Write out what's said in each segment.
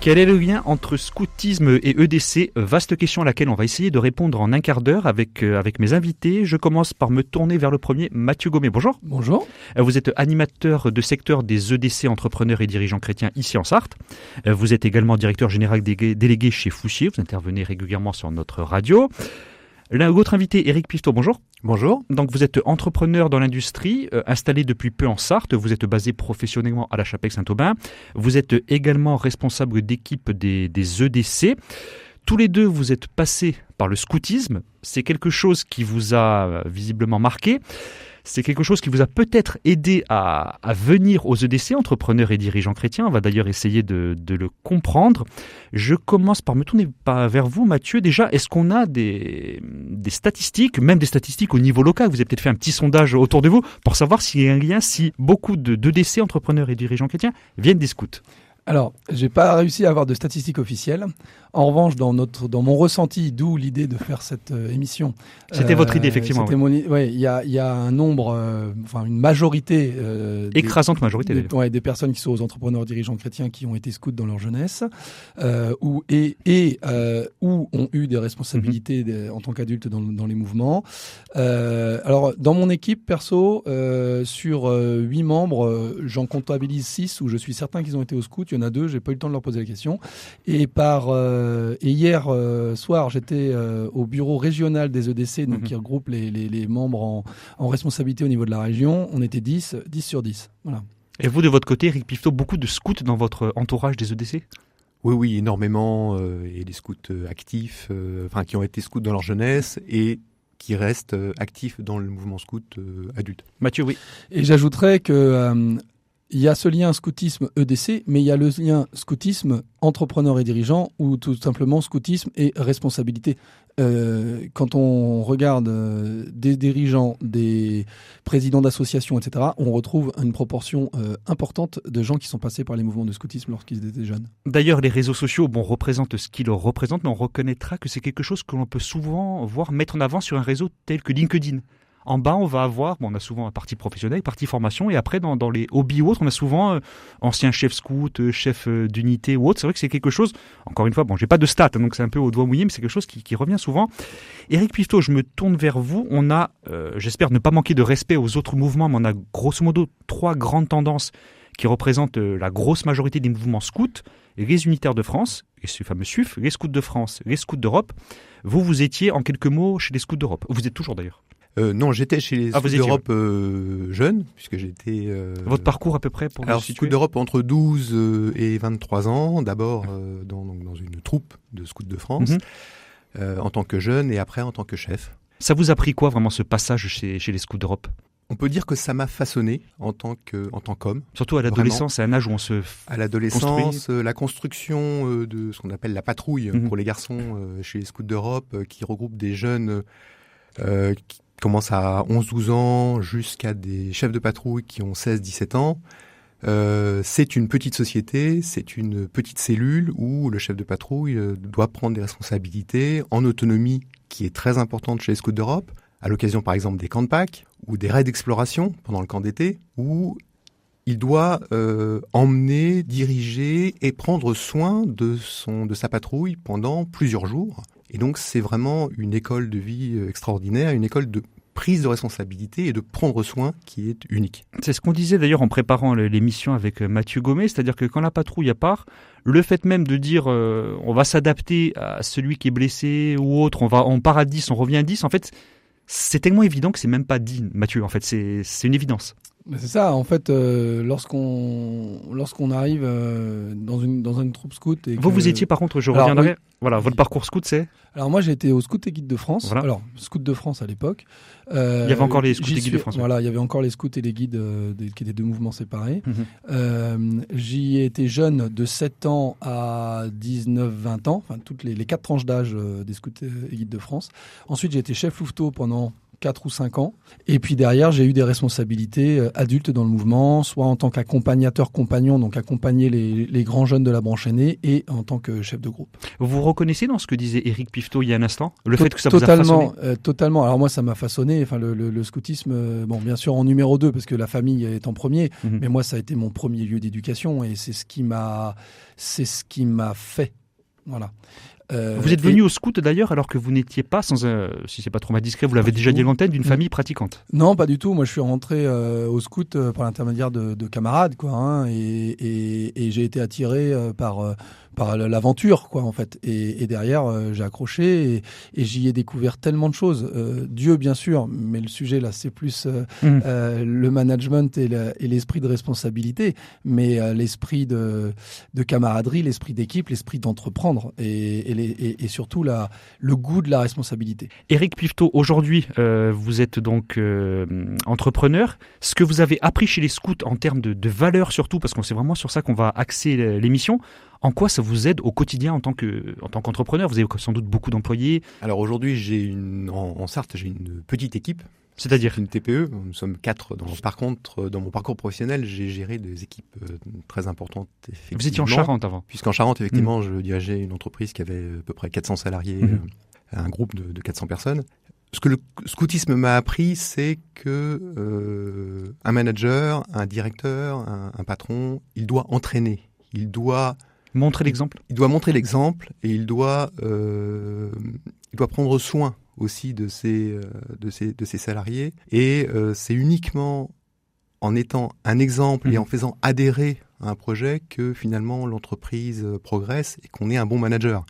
Quel est le lien entre scoutisme et EDC? Vaste question à laquelle on va essayer de répondre en un quart d'heure avec mes invités. Je commence par me tourner vers le premier, Mathieu Gommet. Bonjour. Bonjour. Vous êtes animateur de secteur des EDC, entrepreneurs et dirigeants chrétiens ici en Sarthe. Vous êtes également directeur général délégué chez Fouchier. Vous intervenez régulièrement sur notre radio. L'autre invité, Éric Pifto, bonjour. Bonjour. Donc vous êtes entrepreneur dans l'industrie, installé depuis peu en Sarthe, vous êtes basé professionnellement à la Chapelle-Saint-Aubin, vous êtes également responsable d'équipe des EDC. Tous les deux, vous êtes passés par le scoutisme, c'est quelque chose qui vous a visiblement marqué. C'est quelque chose qui vous a peut-être aidé à venir aux EDC, entrepreneurs et dirigeants chrétiens. On va d'ailleurs essayer de le comprendre. Je commence par me tourner vers vous, Mathieu. Déjà, est-ce qu'on a des statistiques, même des statistiques au niveau local? Vous avez peut-être fait un petit sondage autour de vous pour savoir s'il y a un lien, si beaucoup d'EDC, entrepreneurs et dirigeants chrétiens, viennent des scouts. Alors, j'ai pas réussi à avoir de statistiques officielles. En revanche, dans mon ressenti, d'où l'idée de faire cette émission. C'était votre idée, effectivement. Oui, il y a un nombre, une majorité. Écrasante majorité. Des personnes qui sont aux entrepreneurs dirigeants chrétiens qui ont été scouts dans leur jeunesse, ou ont eu des responsabilités en tant qu'adultes dans les mouvements. Alors, dans mon équipe perso, sur 8 membres, j'en comptabilise 6 où je suis certain qu'ils ont été au scout. Il y en a 2, j'ai pas eu le temps de leur poser la question. Et hier soir, j'étais au bureau régional des EDC, donc qui regroupe les membres en responsabilité au niveau de la région. On était 10 sur 10. Voilà. Et vous, de votre côté, Éric Pifto, beaucoup de scouts dans votre entourage des EDC? Oui, énormément. Et des scouts actifs, qui ont été scouts dans leur jeunesse et qui restent actifs dans le mouvement scout adulte. Mathieu, oui. Et j'ajouterais que il y a ce lien scoutisme EDC, mais il y a le lien scoutisme entrepreneur et dirigeant, ou tout simplement scoutisme et responsabilité. Quand on regarde des dirigeants, des présidents d'associations, etc., on retrouve une proportion importante de gens qui sont passés par les mouvements de scoutisme lorsqu'ils étaient jeunes. D'ailleurs, les réseaux sociaux représentent ce qu'ils représentent, mais on reconnaîtra que c'est quelque chose que l'on peut souvent voir mettre en avant sur un réseau tel que LinkedIn. En bas, on va avoir, on a souvent un parti professionnel, partie formation, et après, dans les hobbies ou autres, on a souvent ancien chef scout, chef d'unité ou autre. C'est vrai que c'est quelque chose, encore une fois, j'ai pas de stats, donc c'est un peu au doigt mouillé, mais c'est quelque chose qui revient souvent. Éric Pifto, je me tourne vers vous. On a, j'espère ne pas manquer de respect aux autres mouvements, mais on a grosso modo 3 grandes tendances qui représentent la grosse majorité des mouvements scouts: les unitaires de France, et ce fameux SUF, les scouts de France, les scouts d'Europe. Vous étiez en quelques mots chez les scouts d'Europe. Vous êtes toujours d'ailleurs. Non, j'étais chez les scouts d'Europe jeune, puisque j'étais... Votre parcours à peu près pour Alors, scouts d'Europe entre 12 et 23 ans, d'abord dans une troupe de scouts de France, en tant que jeune et après en tant que chef. Ça vous a pris quoi vraiment ce passage chez les scouts d'Europe? On peut dire que ça m'a façonné en tant qu'homme. Surtout à l'adolescence, c'est un âge où on se À l'adolescence, la construction de ce qu'on appelle la patrouille pour les garçons chez les scouts d'Europe, qui regroupe des jeunes qui commencent à 11-12 ans jusqu'à des chefs de patrouille qui ont 16-17 ans. C'est une petite société, c'est une petite cellule où le chef de patrouille doit prendre des responsabilités en autonomie, qui est très importante chez les scouts d'Europe, à l'occasion par exemple des camps de Pâques ou des raids d'exploration pendant le camp d'été, où il doit emmener, diriger et prendre soin de sa patrouille pendant plusieurs jours. Et donc c'est vraiment une école de vie extraordinaire, une école de prise de responsabilité et de prendre soin qui est unique. C'est ce qu'on disait d'ailleurs en préparant l'émission avec Mathieu Gommet, c'est-à-dire que quand la patrouille part, le fait même de dire on va s'adapter à celui qui est blessé ou autre, on part à 10, on revient à 10, en fait c'est tellement évident que c'est même pas dit, Mathieu, en fait c'est une évidence. C'est ça, en fait, lorsqu'on arrive dans une troupe scout... Et vous étiez par contre, je reviendrai, oui. Voilà, votre parcours scout c'est... Alors moi j'ai été au Scout et Guide de France, voilà. Alors Scout de France à l'époque. Il y avait encore les Scouts et Guides de France. Voilà, il y avait encore les Scouts et les Guides qui étaient 2 mouvements séparés. J'y ai été jeune de 7 ans à 19-20 ans, toutes les 4 tranches d'âge des Scouts et Guides de France. Ensuite j'ai été chef louveteau pendant 4 ou 5 ans. Et puis derrière, j'ai eu des responsabilités adultes dans le mouvement, soit en tant qu'accompagnateur compagnon, donc accompagner les grands jeunes de la branche aînée, et en tant que chef de groupe. Vous reconnaissez dans ce que disait Éric Pifteau il y a un instant, le fait que ça vous a façonné? Totalement. Alors moi, ça m'a façonné. Enfin, le scoutisme, bon, bien sûr en numéro 2 parce que la famille est en premier, mais moi, ça a été mon premier lieu d'éducation et c'est ce qui m'a fait. Voilà. Vous êtes venu au scout d'ailleurs alors que vous n'étiez pas, si c'est pas trop indiscret, vous l'avez déjà dit à l'antenne, d'une famille pratiquante. Non, pas du tout. Moi, je suis rentré au scout par l'intermédiaire de camarades, quoi, hein, et j'ai été attiré par l'aventure, quoi, en fait. Et derrière, j'ai accroché et j'y ai découvert tellement de choses. Dieu, bien sûr, mais le sujet là, c'est plus le management et l'esprit de responsabilité, mais l'esprit de camaraderie, l'esprit d'équipe, l'esprit d'entreprendre et surtout le goût de la responsabilité. Éric Pifteau, aujourd'hui, vous êtes donc entrepreneur. Ce que vous avez appris chez les scouts en termes de valeurs surtout, parce que c'est vraiment sur ça qu'on va axer l'émission, en quoi ça vous aide au quotidien en tant qu'entrepreneur? Vous avez sans doute beaucoup d'employés. Alors aujourd'hui, en Sarthe, j'ai une petite équipe. C'est-à-dire une TPE, nous sommes 4. Par contre, dans mon parcours professionnel, j'ai géré des équipes très importantes. Vous étiez en Charente avant? Puisqu'en Charente, effectivement, je dirigeais une entreprise qui avait à peu près 400 salariés, un groupe de 400 personnes. Ce que le scoutisme m'a appris, c'est que un manager, un directeur, un patron, il doit entraîner. Il doit montrer l'exemple. Il doit montrer l'exemple et il doit prendre soin aussi de ses salariés. Et c'est uniquement en étant un exemple et en faisant adhérer à un projet que finalement l'entreprise progresse et qu'on est un bon manager.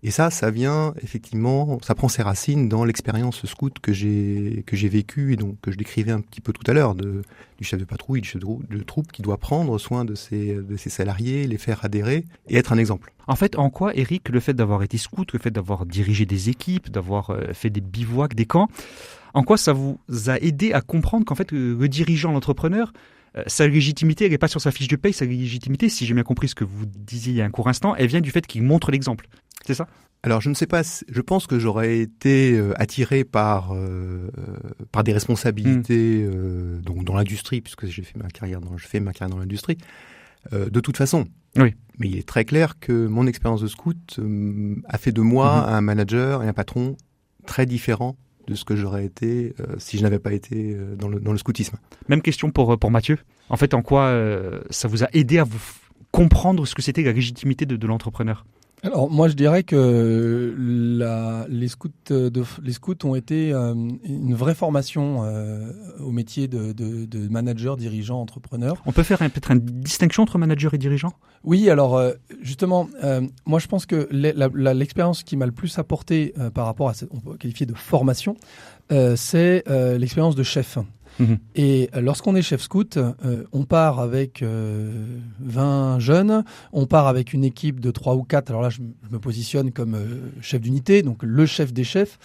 Et ça vient effectivement, ça prend ses racines dans l'expérience scout que j'ai vécue et donc que je décrivais un petit peu tout à l'heure du chef de patrouille, du chef de troupe qui doit prendre soin de ses salariés, les faire adhérer et être un exemple. En fait, en quoi, Éric, le fait d'avoir été scout, le fait d'avoir dirigé des équipes, d'avoir fait des bivouacs, des camps, en quoi ça vous a aidé à comprendre qu'en fait, le dirigeant, l'entrepreneur, sa légitimité, elle n'est pas sur sa fiche de paye, sa légitimité, si j'ai bien compris ce que vous disiez il y a un court instant, elle vient du fait qu'il montre l'exemple. C'est ça? Alors je ne sais pas, je pense que j'aurais été attiré par des responsabilités donc dans l'industrie, puisque je fais ma carrière dans l'industrie, de toute façon. Oui. Mais il est très clair que mon expérience de scout a fait de moi un manager et un patron très différent de ce que j'aurais été si je n'avais pas été dans le scoutisme. Même question pour Mathieu. En fait, en quoi ça vous a aidé à vous comprendre ce que c'était la légitimité de l'entrepreneur? Alors moi je dirais que les scouts ont été une vraie formation au métier de manager, dirigeant, entrepreneur. On peut faire peut-être une distinction entre manager et dirigeant? Oui, alors justement, moi je pense que l'expérience qui m'a le plus apporté par rapport à on peut qualifier de formation, c'est l'expérience de chef. Et lorsqu'on est chef scout, on part avec 20 jeunes, on part avec une équipe de 3 ou 4, alors là je me positionne comme chef d'unité, donc le chef des chefs,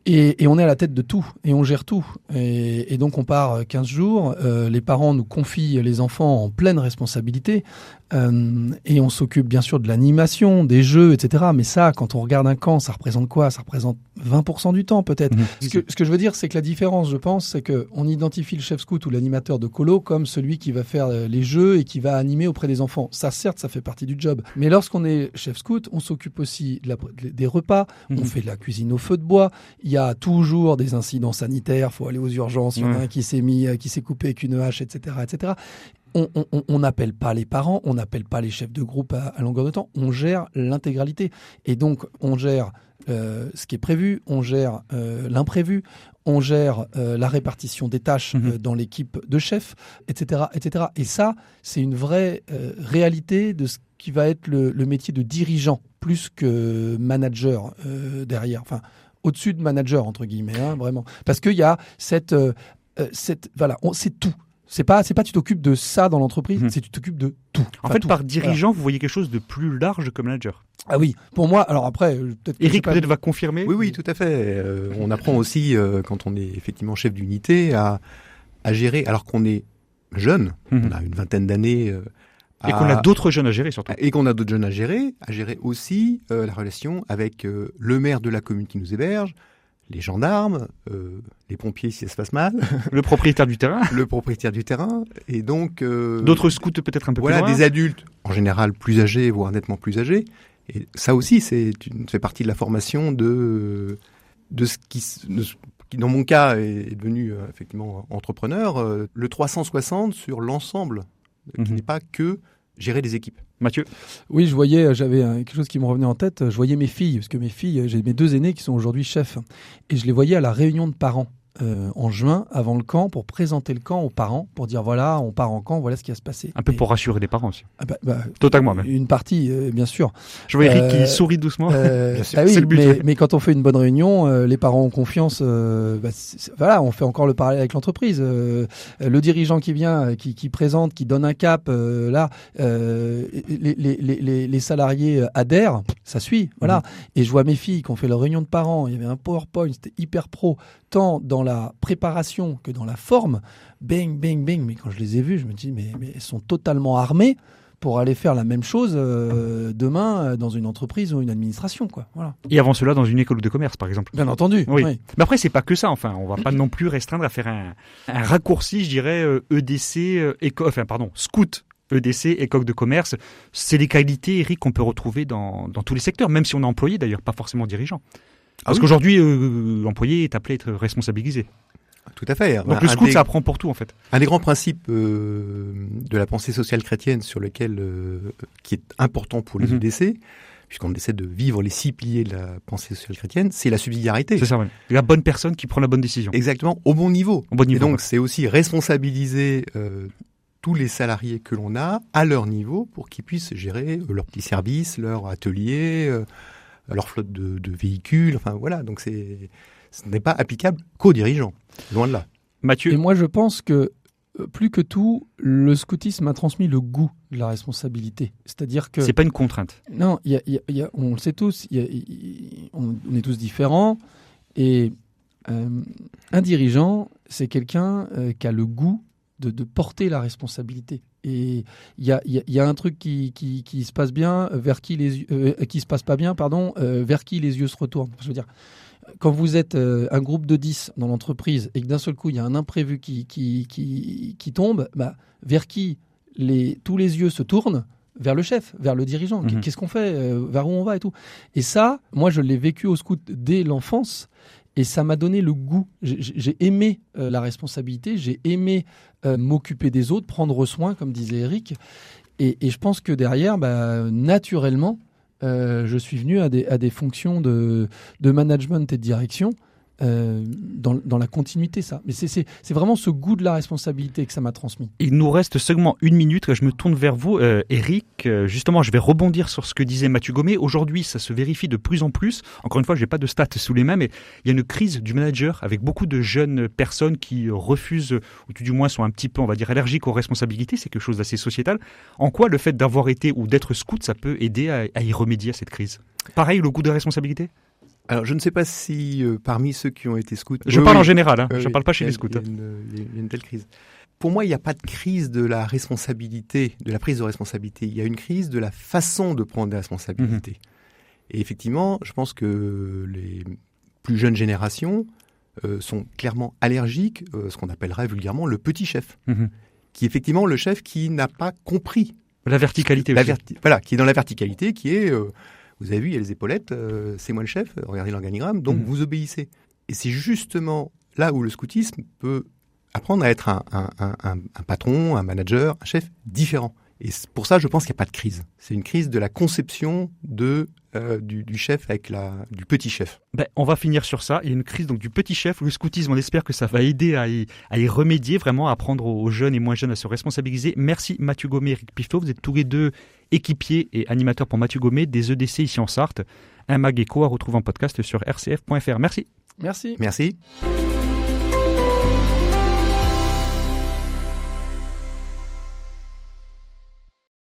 et on est à la tête de tout, et on gère tout. Et donc on part 15 jours, les parents nous confient les enfants en pleine responsabilité, et on s'occupe bien sûr de l'animation, des jeux, etc. Mais ça, quand on regarde un camp, ça représente quoi? Ça représente 20% du temps peut-être. Ce que je veux dire, c'est que la différence, je pense, c'est qu'on identifie le chef scout ou l'animateur de colo comme celui qui va faire les jeux et qui va animer auprès des enfants. Ça, certes, ça fait partie du job. Mais lorsqu'on est chef scout, on s'occupe aussi des repas, on fait de la cuisine au feu de bois, il y a toujours des incidents sanitaires, il faut aller aux urgences, il y en a un qui s'est coupé avec une hache, etc., etc. On n'appelle pas les parents, on n'appelle pas les chefs de groupe à longueur de temps, on gère l'intégralité. Et donc, on gère ce qui est prévu, on gère l'imprévu, on gère la répartition des tâches dans l'équipe de chefs, etc., etc. Et ça, c'est une vraie réalité de ce qui va être le métier de dirigeant, plus que manager derrière. Enfin, au-dessus de manager, entre guillemets, hein, vraiment. Parce qu'il y a voilà, c'est tout. C'est pas tu t'occupes de ça dans l'entreprise, c'est tu t'occupes de tout. En fait, tout. Par dirigeant, vous voyez quelque chose de plus large que manager. Ah oui, pour moi, alors après, peut-être... Éric peut-être va confirmer. Oui, tout à fait. On apprend aussi, quand on est effectivement chef d'unité, à gérer, alors qu'on est jeune, on a une vingtaine d'années... et qu'on a d'autres jeunes à gérer surtout. Et qu'on a d'autres jeunes à gérer aussi la relation avec le maire de la commune qui nous héberge, les gendarmes, les pompiers si ça se passe mal, le propriétaire du terrain, et donc d'autres scouts peut-être un peu plus loin. Des adultes en général plus âgés, voire nettement plus âgés. Et ça aussi, ça fait partie de la formation de ce qui, dans mon cas, est devenu effectivement entrepreneur. Le 360 sur l'ensemble, qui n'est pas que gérer des équipes. Mathieu? Oui, j'avais quelque chose qui me revenait en tête. Je voyais mes filles, parce que j'ai mes 2 aînés qui sont aujourd'hui chefs. Et je les voyais à la réunion de parents en juin, avant le camp, pour présenter le camp aux parents, pour dire voilà, on part en camp, voilà ce qui va se passer. Un peu pour rassurer les parents aussi. Totalement même. Une partie, bien sûr. Je vois Eric qui sourit doucement. Bien sûr. Oui, c'est le but. Mais quand on fait une bonne réunion, les parents ont confiance. Voilà, on fait encore le parallèle avec l'entreprise. Le dirigeant qui vient, qui présente, qui donne un cap, les salariés adhèrent, ça suit. Voilà. Et je vois mes filles qui ont fait leur réunion de parents. Il y avait un PowerPoint, c'était hyper pro, tant dans la préparation que dans la forme. Bang, bang, bang. Mais quand je les ai vues, je me dis, mais elles sont totalement armées pour aller faire la même chose demain dans une entreprise ou une administration, quoi. Voilà. Et avant cela, dans une école de commerce, par exemple. Bien entendu. Oui. Mais après, c'est pas que ça. Enfin, on va pas non plus restreindre à faire un raccourci, je dirais, scout. EDC, école de commerce, c'est des qualités, Eric, qu'on peut retrouver dans tous les secteurs, même si on est employé d'ailleurs, pas forcément dirigeant. Parce qu'aujourd'hui, l'employé est appelé à être responsabilisé. Tout à fait. Donc le scout, ça apprend pour tout en fait. Un des grands principes de la pensée sociale chrétienne qui est important pour les EDC, puisqu'on essaie de vivre les 6 piliers de la pensée sociale chrétienne, c'est la subsidiarité. C'est ça, oui. La bonne personne qui prend la bonne décision. Exactement, au bon niveau. Et donc c'est aussi responsabiliser tous les salariés que l'on a à leur niveau pour qu'ils puissent gérer leurs petits services, leur atelier, leur flotte de véhicules. Enfin voilà, donc ce n'est pas applicable qu'aux dirigeants, loin de là. Mathieu? Et moi je pense que plus que tout, le scoutisme a transmis le goût de la responsabilité. C'est-à-dire que... C'est pas une contrainte. Non, on le sait tous, on est tous différents. Et un dirigeant, c'est quelqu'un qui a le goût de porter la responsabilité. Et il y a un truc qui se passe bien, qui se passe pas bien, vers qui les yeux se retournent. Je veux dire, quand vous êtes un groupe de 10 dans l'entreprise et que d'un seul coup il y a un imprévu qui tombe, vers qui tous les yeux se tournent? Vers le chef, vers le dirigeant. Qu'est-ce qu'on fait? Vers où on va et tout. Et ça, moi je l'ai vécu au scout dès l'enfance. Et ça m'a donné le goût. J'ai aimé la responsabilité, j'ai aimé m'occuper des autres, prendre soin, comme disait Eric. Et je pense que derrière, naturellement, je suis venu à des fonctions de management et de direction dans la continuité, ça. Mais c'est vraiment ce goût de la responsabilité que ça m'a transmis. Il nous reste seulement 1 minute. Je me tourne vers vous, Eric. Justement, je vais rebondir sur ce que disait Mathieu Gommet. Aujourd'hui, ça se vérifie de plus en plus. Encore une fois, je n'ai pas de stats sous les mains, mais il y a une crise du manager avec beaucoup de jeunes personnes qui refusent, ou tout du moins sont un petit peu, on va dire, allergiques aux responsabilités. C'est quelque chose d'assez sociétal. En quoi le fait d'avoir été ou d'être scout, ça peut aider à y remédier à cette crise? Pareil, le goût de la responsabilité? Alors, je ne sais pas si parmi ceux qui ont été scouts... Je parle en général, je ne parle pas chez les scouts. Il y a une telle crise. Pour moi, il n'y a pas de crise de la responsabilité, de la prise de responsabilité. Il y a une crise de la façon de prendre des responsabilités. Et effectivement, je pense que les plus jeunes générations sont clairement allergiques, ce qu'on appellerait vulgairement le petit chef, qui est effectivement le chef qui n'a pas compris. La verticalité aussi. Voilà, qui est dans la verticalité, qui est... vous avez vu, il y a les épaulettes, c'est moi le chef, regardez l'organigramme, donc vous obéissez. Et c'est justement là où le scoutisme peut apprendre à être un patron, un manager, un chef différent. Et pour ça, je pense qu'il n'y a pas de crise. C'est une crise de la conception du chef avec du petit chef. On va finir sur ça. Il y a une crise donc, du petit chef. Le scoutisme, on espère que ça va aider à y remédier, vraiment à apprendre aux jeunes et moins jeunes à se responsabiliser. Merci Mathieu Gommet et Eric Piflot. Vous êtes tous les deux équipiers et animateurs pour Mathieu Gommet des EDC ici en Sarthe. Un mag écho à retrouver en podcast sur rcf.fr. Merci. Merci. Merci.